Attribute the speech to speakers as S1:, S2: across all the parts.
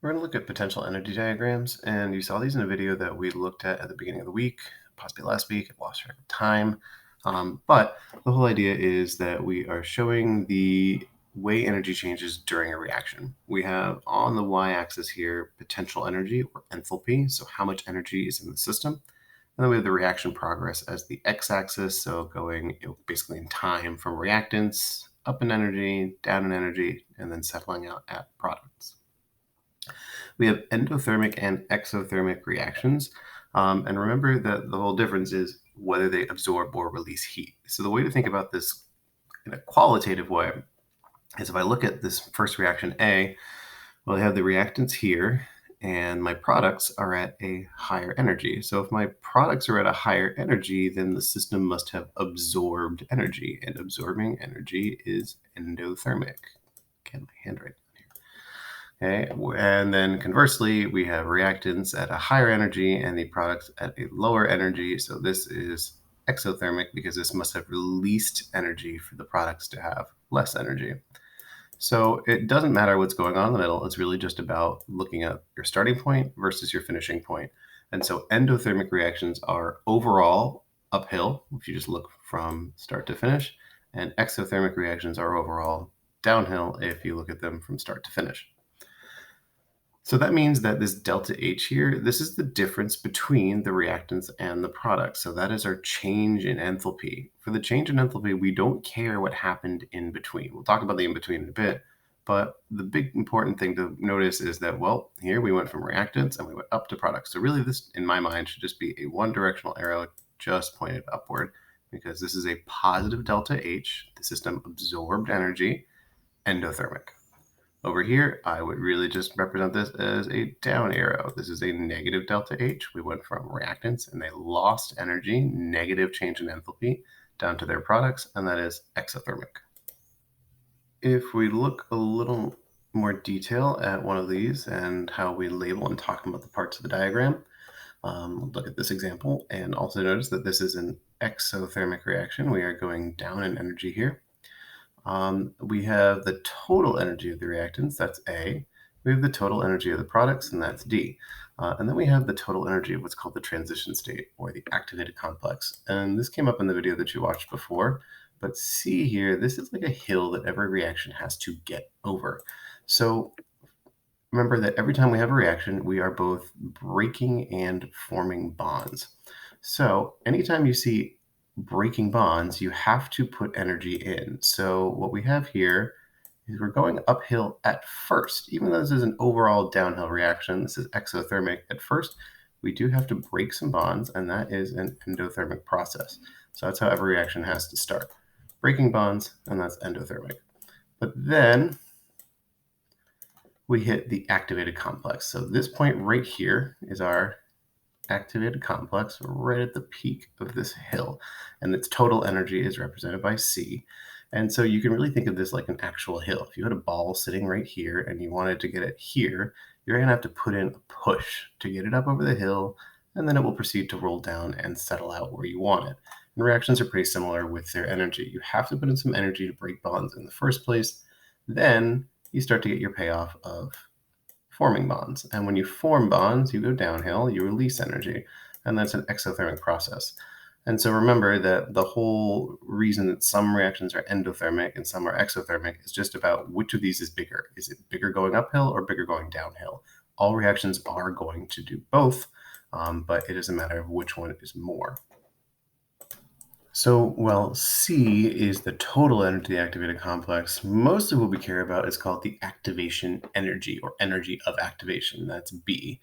S1: We're going to look at potential energy diagrams, and you saw these in a video that we looked at the beginning of the week, possibly last week. I've lost track of time. But the whole idea is that we are showing the way energy changes during a reaction. We have on the y-axis here potential energy or enthalpy, so how much energy is in the system. And then we have the reaction progress as the x-axis, so going basically in time from reactants up in energy, down in energy, and then settling out at products. We have endothermic and exothermic reactions. And remember that the whole difference is whether they absorb or release heat. So the way to think about this in a qualitative way is if I look at this first reaction A, well, I have the reactants here, and my products are at a higher energy. So if my products are at a higher energy, then the system must have absorbed energy, and absorbing energy is endothermic. Again, my handwriting. Okay, and then conversely, we have reactants at a higher energy and the products at a lower energy. So this is exothermic because this must have released energy for the products to have less energy. So it doesn't matter what's going on in the middle. It's really just about looking at your starting point versus your finishing point. And so endothermic reactions are overall uphill if you just look from start to finish, and exothermic reactions are overall downhill if you look at them from start to finish. So that means that this delta H here, this is the difference between the reactants and the product. So that is our change in enthalpy. For the change in enthalpy, we don't care what happened in between. We'll talk about the in between in a bit, but the big important thing to notice is that, well, here we went from reactants and we went up to products. So really this, in my mind, should just be a one-directional arrow just pointed upward, because this is a positive delta H. The system absorbed energy, endothermic. Over here, I would really just represent this as a down arrow. This is a negative delta H. We went from reactants and they lost energy, negative change in enthalpy, down to their products, and that is exothermic. If we look a little more detail at one of these and how we label and talk about the parts of the diagram, look at this example and also notice that this is an exothermic reaction. We are going down in energy here. We have the total energy of the reactants, that's A. We have the total energy of the products, and that's D. And then we have the total energy of what's called the transition state, or the activated complex. And this came up in the video that you watched before. But see here, this is like a hill that every reaction has to get over. So remember that every time we have a reaction, we are both breaking and forming bonds. So anytime you see breaking bonds, you have to put energy in. So what we have here is we're going uphill at first. Even though this is an overall downhill reaction, this is exothermic at first, we do have to break some bonds, and that is an endothermic process. So that's how every reaction has to start. Breaking bonds, and that's endothermic. But then we hit the activated complex. So this point right here is our activated complex right at the peak of this hill, and its total energy is represented by C. And so you can really think of this like an actual hill. If you had a ball sitting right here and you wanted to get it here, you're going to have to put in a push to get it up over the hill, and then it will proceed to roll down and settle out where you want it. And reactions are pretty similar with their energy. You have to put in some energy to break bonds in the first place. Then you start to get your payoff of forming bonds. And when you form bonds, you go downhill, you release energy, and that's an exothermic process. And so remember that the whole reason that some reactions are endothermic and some are exothermic is just about which of these is bigger. Is it bigger going uphill or bigger going downhill? All reactions are going to do both, but it is a matter of which one is more. So, well, C is the total energy of the activated complex. Most of what we care about is called the activation energy, or energy of activation. That's B.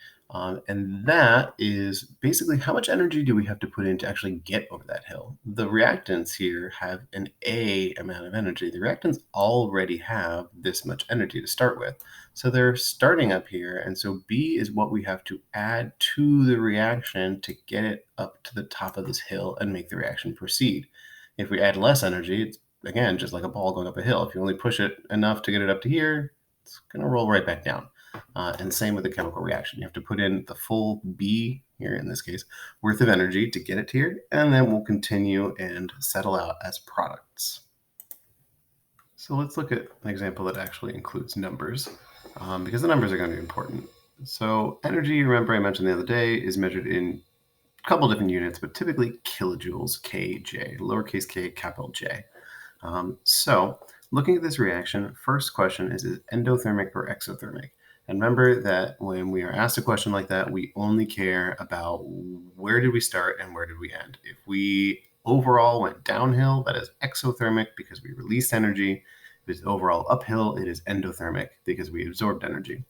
S1: And that is basically how much energy do we have to put in to actually get over that hill. The reactants here have an A amount of energy. The reactants already have this much energy to start with. So they're starting up here, and so B is what we have to add to the reaction to get it up to the top of this hill and make the reaction proceed. If we add less energy, it's again just like a ball going up a hill. If you only push it enough to get it up to here, it's going to roll right back down. And same with the chemical reaction. You have to put in the full B, here in this case, worth of energy to get it here, and then we'll continue and settle out as products. So let's look at an example that actually includes numbers. because the numbers are going to be important. So energy, remember I mentioned the other day, is measured in a couple different units, but typically kilojoules, kJ, lowercase k, capital J. So looking at this reaction, first question is it endothermic or exothermic? And remember that when we are asked a question like that, we only care about where did we start and where did we end. If we overall went downhill, that is exothermic because we released energy. If it's overall uphill, it is endothermic because we absorbed energy.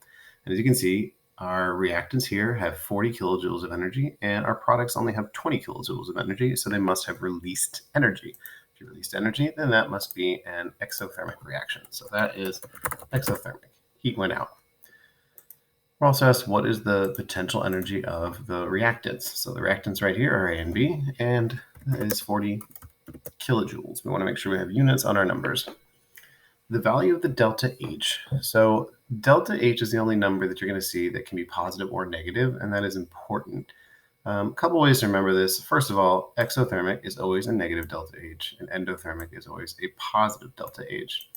S1: And as you can see, our reactants here have 40 kilojoules of energy, and our products only have 20 kilojoules of energy, so they must have released energy. If you released energy, then that must be an exothermic reaction. So that is exothermic. Heat went out. We're also asked what is the potential energy of the reactants. So the reactants right here are A and B, and that is 40 kilojoules. We want to make sure we have units on our numbers. The value of the delta H. So delta H is the only number that you're going to see that can be positive or negative, and that is important. A couple ways to remember this. First of all, exothermic is always a negative delta H, and endothermic is always a positive delta H.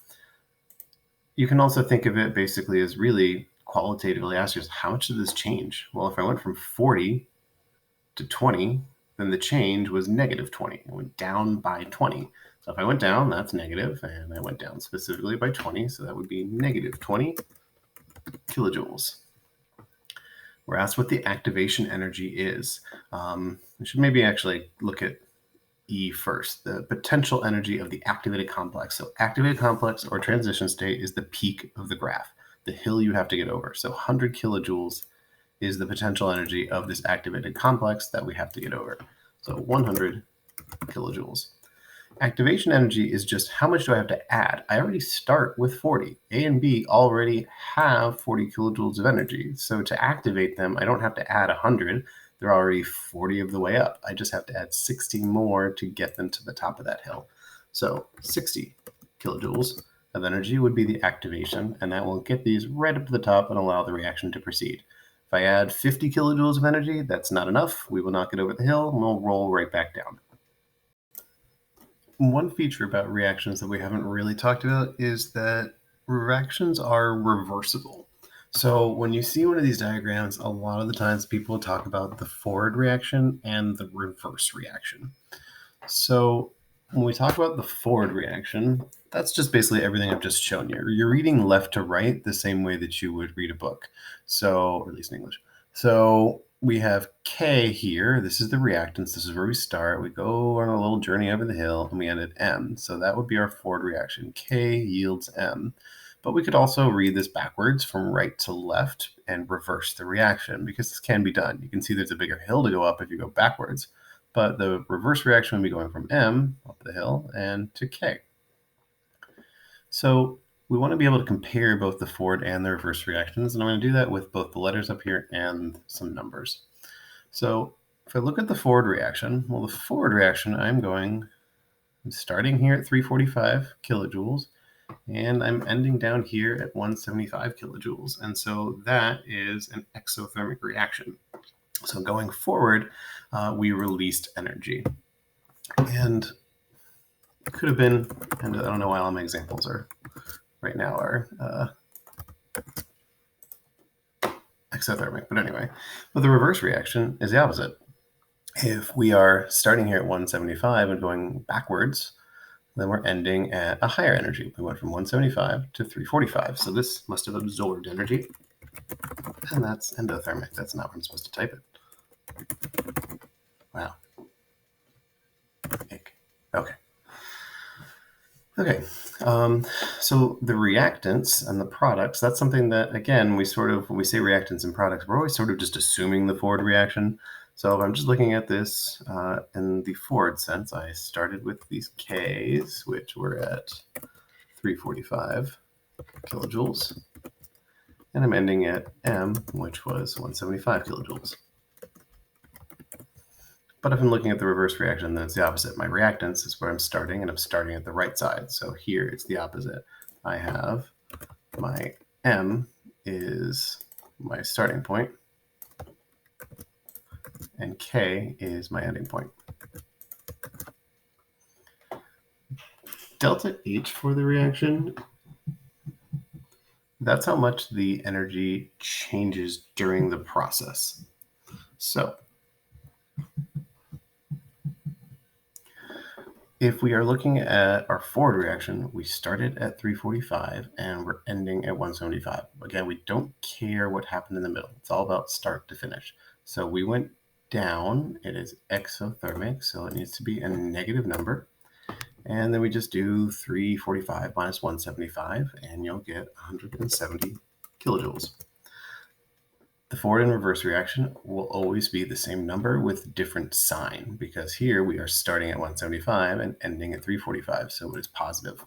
S1: You can also think of it basically as really qualitatively ask yourself, how much did this change? Well, if I went from 40 to 20, then the change was negative 20. It went down by 20. So if I went down, that's negative, and I went down specifically by 20, so that would be negative 20 kilojoules. We're asked what the activation energy is. We should maybe actually look at E first, the potential energy of the activated complex. So activated complex or transition state is the peak of the graph, the hill you have to get over. So 100 kilojoules is the potential energy of this activated complex that we have to get over. So 100 kilojoules. Activation energy is just how much do I have to add? I already start with 40. A and B already have 40 kilojoules of energy. So to activate them, I don't have to add 100. They're already 40 of the way up. I just have to add 60 more to get them to the top of that hill. So 60 kilojoules of energy would be the activation, and that will get these right up to the top and allow the reaction to proceed. If I add 50 kilojoules of energy, that's not enough. We will not get over the hill, and we'll roll right back down. One feature about reactions that we haven't really talked about is that reactions are reversible. So when you see one of these diagrams, a lot of the times people talk about the forward reaction and the reverse reaction. So when we talk about the forward reaction, that's just basically everything I've just shown you. You're reading left to right the same way that you would read a book, so, or at least in English. So we have K here. This is the reactants. This is where we start. We go on a little journey over the hill, and we end at M. So that would be our forward reaction. K yields M. But we could also read this backwards from right to left and reverse the reaction, because this can be done. You can see there's a bigger hill to go up if you go backwards. But the reverse reaction would be going from M up the hill and to K. So we want to be able to compare both the forward and the reverse reactions, and I'm going to do that with both the letters up here and some numbers. So if I look at the forward reaction, well, the forward reaction, I'm starting here at 345 kilojoules, and I'm ending down here at 175 kilojoules. And so that is an exothermic reaction. So going forward, we released energy. And it could have been, and I don't know why all my examples are right now are exothermic, but anyway. But the reverse reaction is the opposite. If we are starting here at 175 and going backwards, then we're ending at a higher energy. We went from 175 to 345. So this must have absorbed energy, and that's endothermic. That's not where I'm supposed to type it. Wow. Okay. Okay, so the reactants and the products, that's something that, again, when we say reactants and products, we're always sort of just assuming the forward reaction. So if I'm just looking at this in the forward sense, I started with these Ks, which were at 345 kilojoules, and I'm ending at M, which was 175 kilojoules. But if I'm looking at the reverse reaction, then it's the opposite. My reactants is where I'm starting, and I'm starting at the right side. So here it's the opposite. I have my M is my starting point, and K is my ending point. Delta H for the reaction That's how much the energy changes during the process. So if we are looking at our forward reaction, we started at 345 and we're ending at 175. Again, we don't care what happened in the middle. It's all about start to finish. So we went down. It is exothermic, so it needs to be a negative number. And then we just do 345 minus 175, and you'll get 170 kilojoules. The forward and reverse reaction will always be the same number with different sign, because here we are starting at 175 and ending at 345, so it is positive.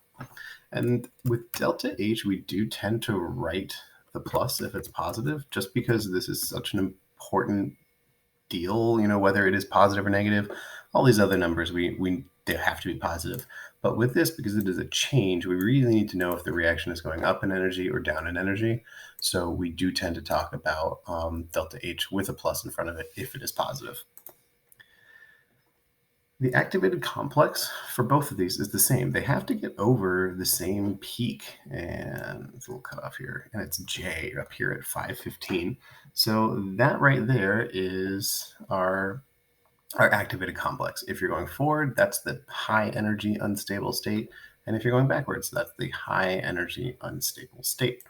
S1: And with delta H, we do tend to write the plus if it's positive, just because this is such an important deal, whether it is positive or negative. All these other numbers, they have to be positive. But with this, because it is a change, we really need to know if the reaction is going up in energy or down in energy. So we do tend to talk about delta H with a plus in front of it if it is positive. The activated complex for both of these is the same. They have to get over the same peak, and it's a little cut off here, and it's J up here at 515. So that right there is our activated complex. If you're going forward, that's the high energy unstable state. And if you're going backwards, that's the high energy unstable state.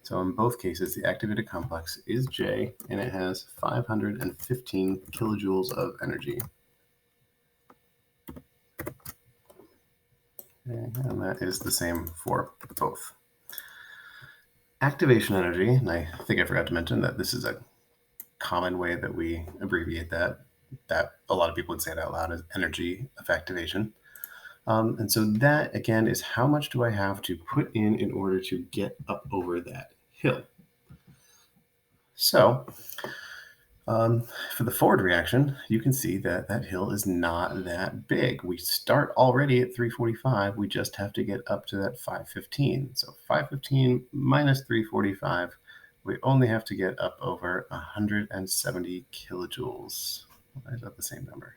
S1: So in both cases, the activated complex is J, and it has 515 kilojoules of energy. And that is the same for both. Activation energy, and I think I forgot to mention that this is a common way that we abbreviate that a lot of people would say it out loud, as energy of activation. And so that, again, is how much do I have to put in order to get up over that hill. So for the forward reaction, you can see that that hill is not that big. We start already at 345. We just have to get up to that 515. So 515 minus 345, we only have to get up over 170 kilojoules. Why is that the same number?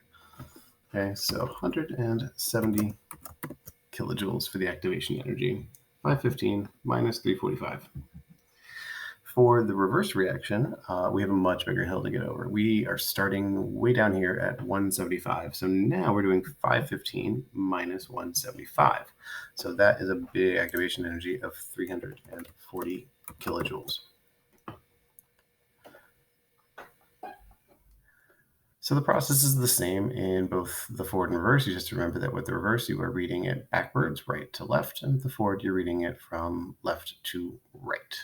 S1: Okay, so 170 kilojoules for the activation energy. 515 minus 345. For the reverse reaction, we have a much bigger hill to get over. We are starting way down here at 175. So now we're doing 515 minus 175. So that is a big activation energy of 340 kilojoules. So the process is the same in both the forward and reverse. You just remember that with the reverse, you are reading it backwards, right to left, and with the forward, you're reading it from left to right.